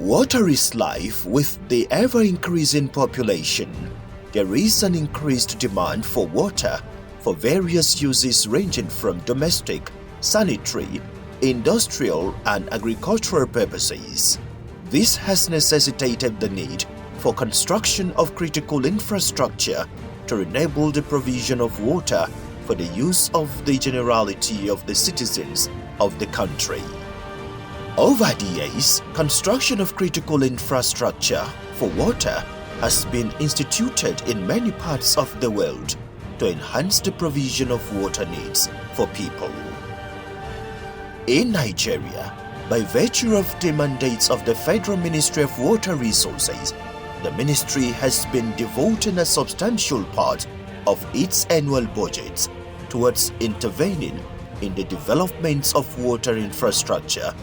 Water is life. With the ever-increasing population, there is an increased demand for water for various uses ranging from domestic, sanitary, industrial, and agricultural purposes. This has necessitated the need for construction of critical infrastructure to enable the provision of water for the use of the generality of the citizens of the country. Over the years, construction of critical infrastructure for water has been instituted in many parts of the world to enhance the provision of water needs for people. In Nigeria, by virtue of the mandates of the Federal Ministry of Water Resources, the ministry has been devoting a substantial part of its annual budget towards intervening in the development of water infrastructure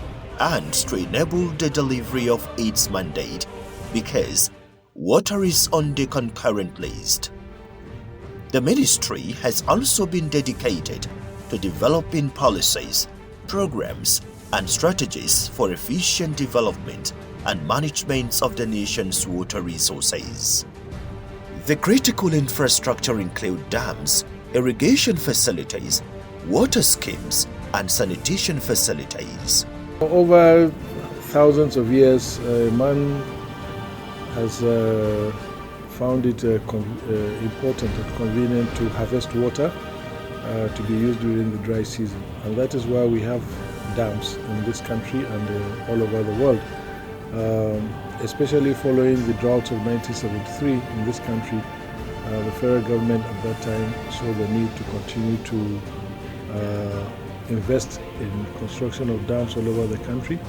and to enable the delivery of its mandate, because water is on the concurrent list. The ministry has also been dedicated to developing policies, programs, and strategies for efficient development and management of the nation's water resources. The critical infrastructure include dams, irrigation facilities, water schemes, and sanitation facilities. Over thousands of years, man has found it important and convenient to harvest water to be used during the dry season, and that is why we have dams in this country and all over the world. Especially following the drought of 1973 in this country, the federal government at that time saw the need to continue to invest in construction of dams all over the country,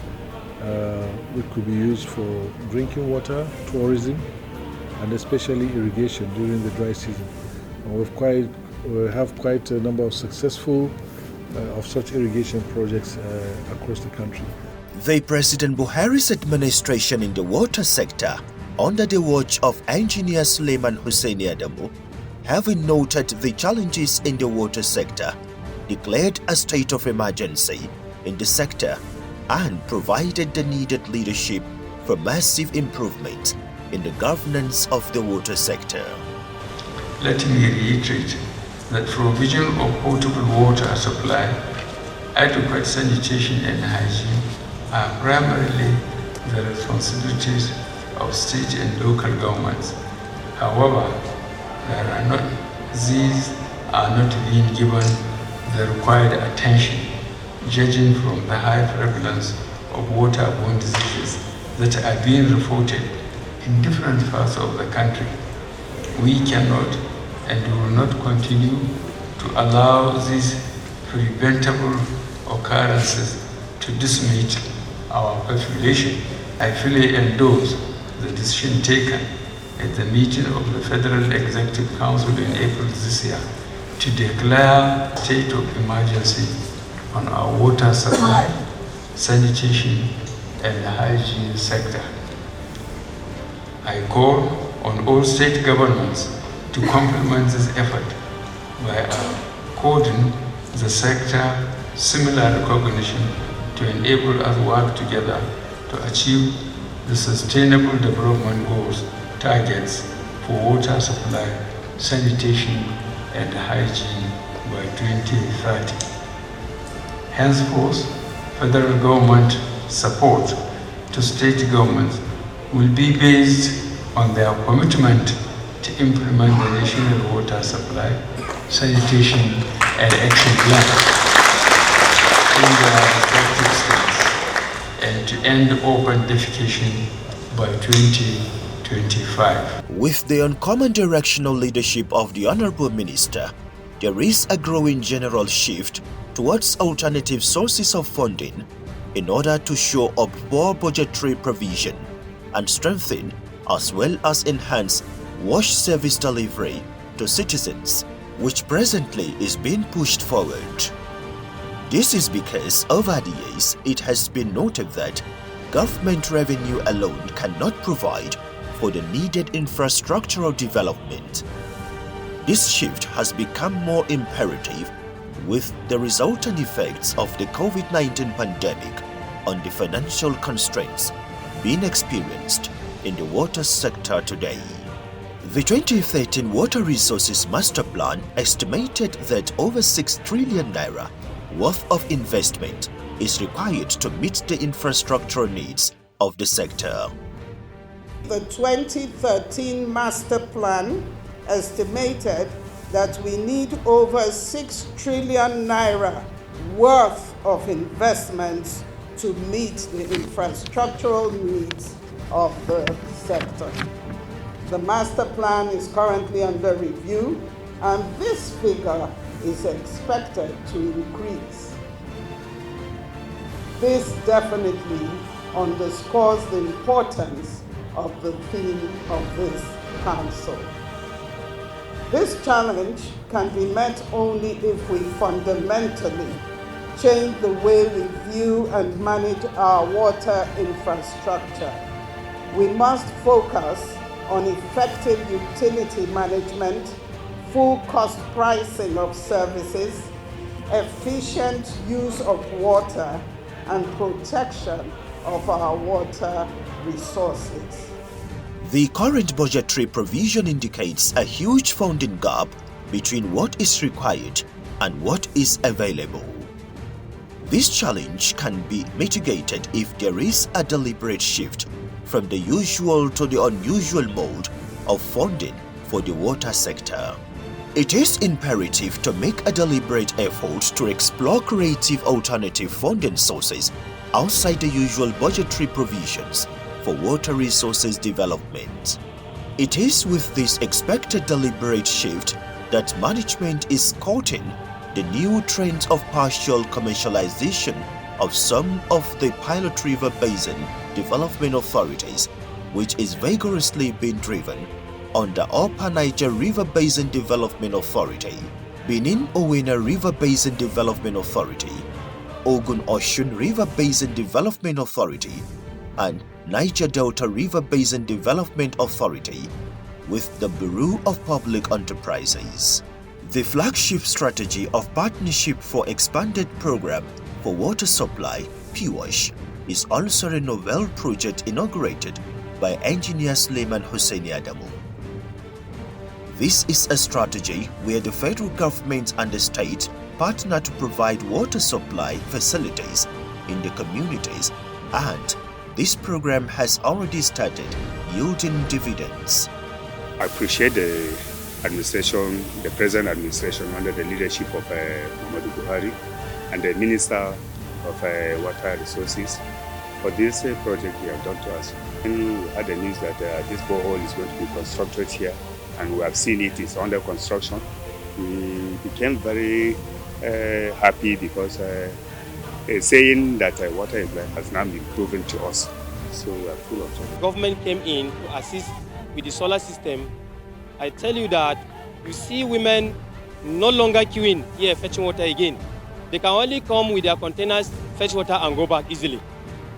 which could be used for drinking water, tourism, and especially irrigation during the dry season. And we have quite a number of successful of such irrigation projects across the country. The President Buhari's administration in the water sector, under the watch of Engineer Suleiman Hussaini Adamu, having noted the challenges in the water sector, declared a state of emergency in the sector and provided the needed leadership for massive improvement in the governance of the water sector. Let me reiterate that provision of potable water supply, adequate sanitation and hygiene are primarily the responsibilities of state and local governments. However, these are not being given the required attention, judging from the high prevalence of waterborne diseases that are being reported in different parts of the country. We cannot and will not continue to allow these preventable occurrences to decimate our population. I fully endorse the decision taken at the meeting of the Federal Executive Council in April this year to declare a state of emergency on our water supply, sanitation, and hygiene sector. I call on all state governments to complement this effort by according the sector similar recognition to enable us work together to achieve the Sustainable Development Goals targets for water supply, sanitation, and hygiene by 2030. Henceforth, federal government support to state governments will be based on their commitment to implement the national water supply, sanitation, and action plan in their respective states, and to end open defecation by 2025. With the uncommon directional leadership of the Honorable Minister, there is a growing general shift towards alternative sources of funding in order to shore up more budgetary provision and strengthen as well as enhance wash service delivery to citizens, which presently is being pushed forward. This is because over the years it has been noted that government revenue alone cannot provide for the needed infrastructural development. This shift has become more imperative with the resultant effects of the COVID-19 pandemic on the financial constraints being experienced in the water sector today. The 2013 Water Resources Master Plan estimated that over 6 trillion naira worth of investment is required to meet the infrastructural needs of the sector. The 2013 Master Plan estimated that we need over 6 trillion naira worth of investments to meet the infrastructural needs of the sector. The master plan is currently under review, and this figure is expected to increase. This definitely underscores the importance of the theme of this council. This challenge can be met only if we fundamentally change the way we view and manage our water infrastructure. We must focus on effective utility management, full cost pricing of services, efficient use of water, and protection of our water resources. The current budgetary provision indicates a huge funding gap between what is required and what is available. This challenge can be mitigated if there is a deliberate shift from the usual to the unusual mode of funding for the water sector. It is imperative to make a deliberate effort to explore creative alternative funding sources outside the usual budgetary provisions for water resources development. It is with this expected deliberate shift that management is courting the new trend of partial commercialization of some of the Pilot River Basin development authorities, which is vigorously being driven under Upper Niger River Basin Development Authority, Benin Owena River Basin Development Authority, Ogun Osun River Basin Development Authority, and Niger Delta River Basin Development Authority, with the Bureau of Public Enterprises. The flagship strategy of Partnership for Expanded Program for Water Supply, PWASH, is also a novel project inaugurated by engineer Suleiman Husseini Adamu. This is a strategy where the federal government and the state partner to provide water supply facilities in the communities, and this program has already started yielding dividends. I appreciate the administration, the present administration under the leadership of Muhammadu Buhari and the Minister of Water Resources for this project they have done to us. And we had the news that this borehole is going to be constructed here, and we have seen it is under construction. We became very happy because saying that water is life has now been proven to us. So we are full of joy. The government came in to assist with the solar system. I tell you that you see women no longer queuing here fetching water again. They can only come with their containers, fetch water and go back easily.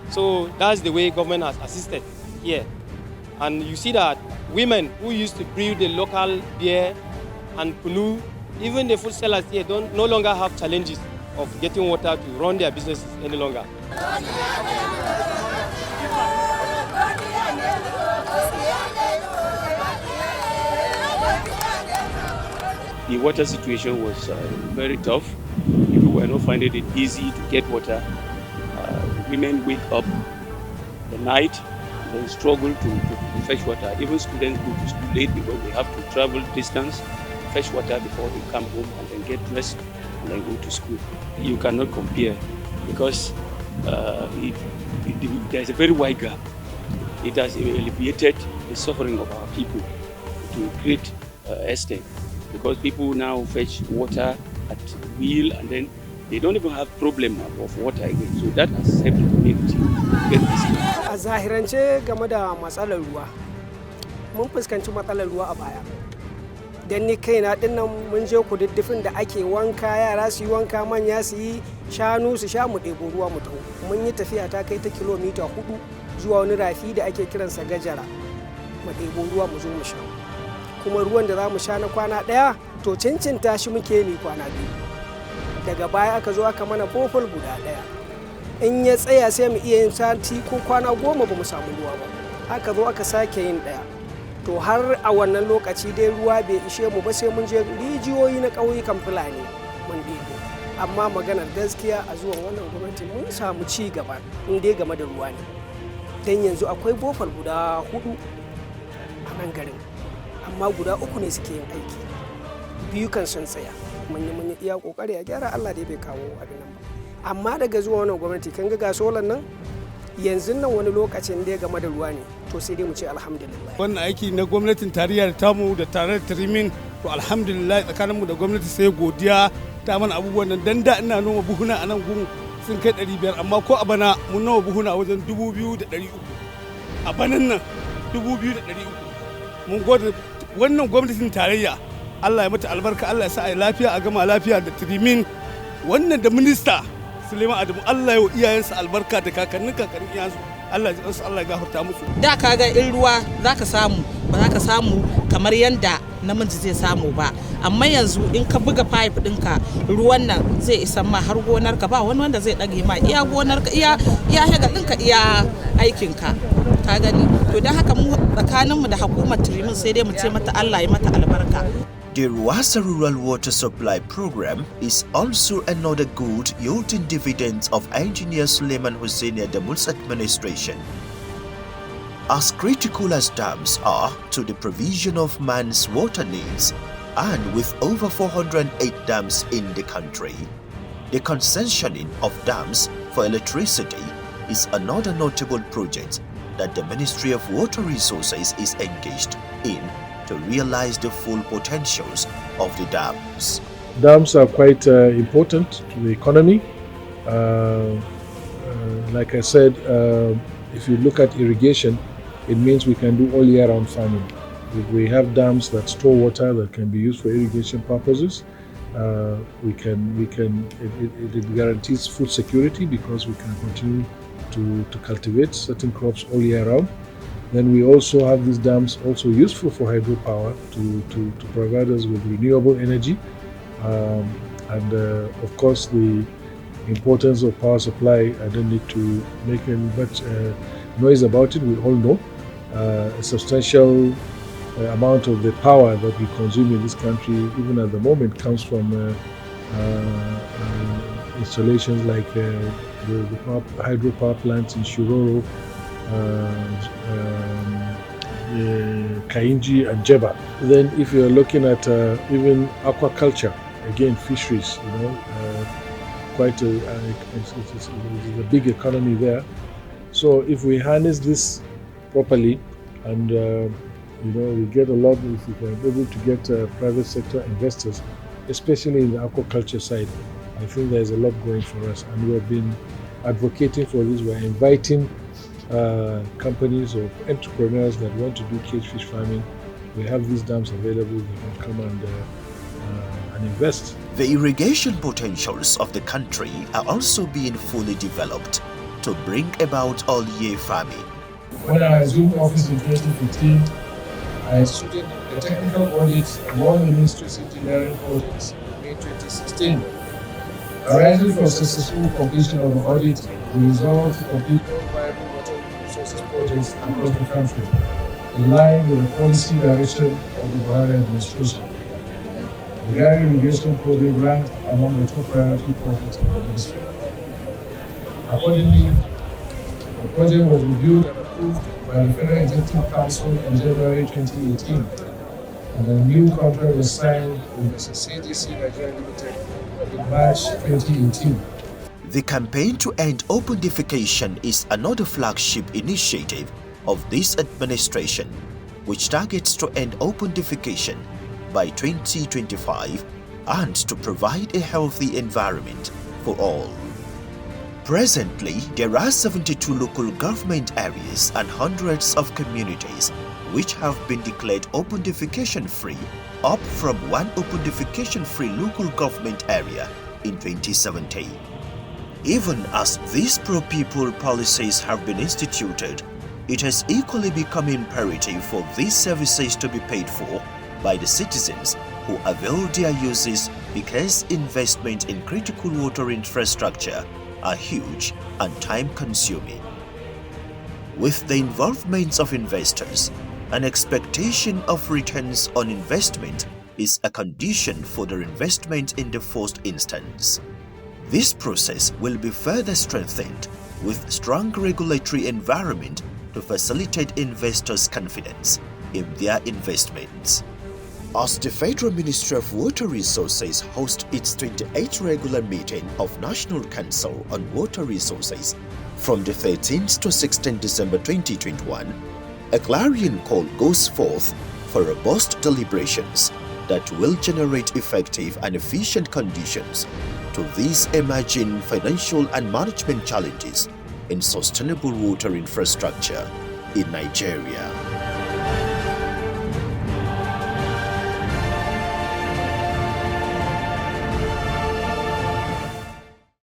So that's the way government has assisted here. And you see that women who used to brew the local beer and kunu, even the food sellers here no longer have challenges of getting water to run their businesses any longer. The water situation was very tough. People were not finding it easy to get water. Women wake up the night, they struggle to fetch water. Even students go to school late because they have to travel distance, fetch water before they come home and then get dressed and then go to school. You cannot compare because there's a very wide gap. It has alleviated the suffering of our people to a great extent, because people now fetch water at will and then they don't even have problem of water again. So that has helped the community get this. A zahirance game da matsalar ruwa, mun fuskanci matsalar ruwa a baya. Dan ni kaina dinnan mun je kududdufin da ake wanka, yara su yi wanka, manya su yi, shanu su sha, mu ɗebo ruwa mu taho. Mun yi tafiya ta kai ta kilomita 4 zuwa wani rafi da ake kiransa Gajara. Mu ɗebo ruwa mu zo mu sha. Kuma ruwan da za mu sha na kwana ɗaya to cincinta shi muke ni kwana 2. Daga baya aka zo aka mana bohol guda ɗaya. in ya tsaya sai mu iya yin sati ko kwana 10 ba mu samu ruwa ba. Aka zo aka sake yin ɗaya. To har a wannan lokaci dai ruwa bai ishe mu ba sai mun je rijiyoyi na ƙauyukan Fulani mun ɗebo. Amma maganar gaskiya a zuwan wannan gwamnati mun samu ci gaba in dai game da ruwa ne. Dan yanzu akwai bofar guda 4 a nan garin, amma guda 3 ne suke yin aiki. 2 kan sun tsaya. Mun yi iya kokari a gyara, Allah dai bai kawo abin nan ba. Amma daga zuwa wannan gwamnati kan ga solar nan yanzu nan wani lokacin da ya game da ruwa ne, to sai dai mu ce alhamdulillah. Wannan aiki na gwamnatin tarayya da tamu da tare da Tirimin, to alhamdulillah tsakaninmu da gwamnati sai godiya ta mana abubuwan nan. Dan da ina noma buhuna a nan gun sun kai 500, amma ko a bana mun noma buhuna wajen 2,300. A banan nan 2,300. Mun gode wannan gwamnatin tarayya, Allah ya mata albarka, Allah ya sa a lafiya, a gama lafiya da Tirimin. Wannan da minista Suleiman Adamu, Allah ya wa iyayensa albarka da kakannin iyayensu. Allah ya ji Allah ya gafarta musu. Da kaga in ruwa zaka samu, ba za ka samu kamar yanda namiji zai samu ba. Amma yanzu in ka buga pipe ɗinka, ruwan nan zai isa ma har gonarka, ba wani wanda zai ɗage ma iya gonarka, iya hegalinka, iya aikinka. Ka gani? To don haka mu tsakaninmu da hukumar Tirimin sai dai mu ce mata Allah ya mata albarka. The Ruwasa Rural Water Supply Program is also another good yielding dividends of Engineer Suleiman Hussein Adamu's administration. As critical as dams are to the provision of man's water needs, and with over 408 dams in the country, the concessioning of dams for electricity is another notable project that the Ministry of Water Resources is engaged in to realize the full potentials of the dams. Dams are quite important to the economy. Like I said, if you look at irrigation, it means we can do all year round farming. If we have dams that store water that can be used for irrigation purposes, it guarantees food security because we can continue to cultivate certain crops all year round. Then we also have these dams also useful for hydropower to provide us with renewable energy. Of course, the importance of power supply, I don't need to make much noise about it. We all know a substantial amount of the power that we consume in this country, even at the moment, comes from installations like the hydropower plants in Shiroro, Kainji and Jeba. Then if you're looking at even aquaculture, again fisheries, quite it's a big economy there. So if we harness this properly and we get a lot, if we are able to get private sector investors, especially in the aquaculture side, I think there's a lot going for us, and we have been advocating for this. We're inviting companies or entrepreneurs that want to do cage fish farming. We have these dams available. They can come and invest. The irrigation potentials of the country are also being fully developed to bring about all-year farming. When I assumed office in 2015, I studied the technical audits and all the ministry's engineering audits in May 2016. Arising from successful completion of the audit, we resolved to complete all viable water resources projects across the country, in line with the policy direction of the Buhari administration. The Gari Irrigation Project ranked among the top priority projects of the ministry. Accordingly, the project was reviewed and approved by the Federal Executive Council in January 2018, and a new contract was signed with CDC Nigeria Limited in March 2018. The campaign to end open defecation is another flagship initiative of this administration, which targets to end open defecation by 2025 and to provide a healthy environment for all. Presently, there are 72 local government areas and hundreds of communities which have been declared open defecation free, up from one open defecation free local government area in 2017. Even as these pro-people policies have been instituted, it has equally become imperative for these services to be paid for by the citizens who avail their uses, because investment in critical water infrastructure are huge and time-consuming. With the involvement of investors, an expectation of returns on investment is a condition for their investment in the first instance. This process will be further strengthened with strong regulatory environment to facilitate investors' confidence in their investments. As the Federal Ministry of Water Resources hosts its 28th regular meeting of National Council on Water Resources from the 13th to 16th December 2021, a clarion call goes forth for robust deliberations that will generate effective and efficient conditions to these emerging financial and management challenges in sustainable water infrastructure in Nigeria.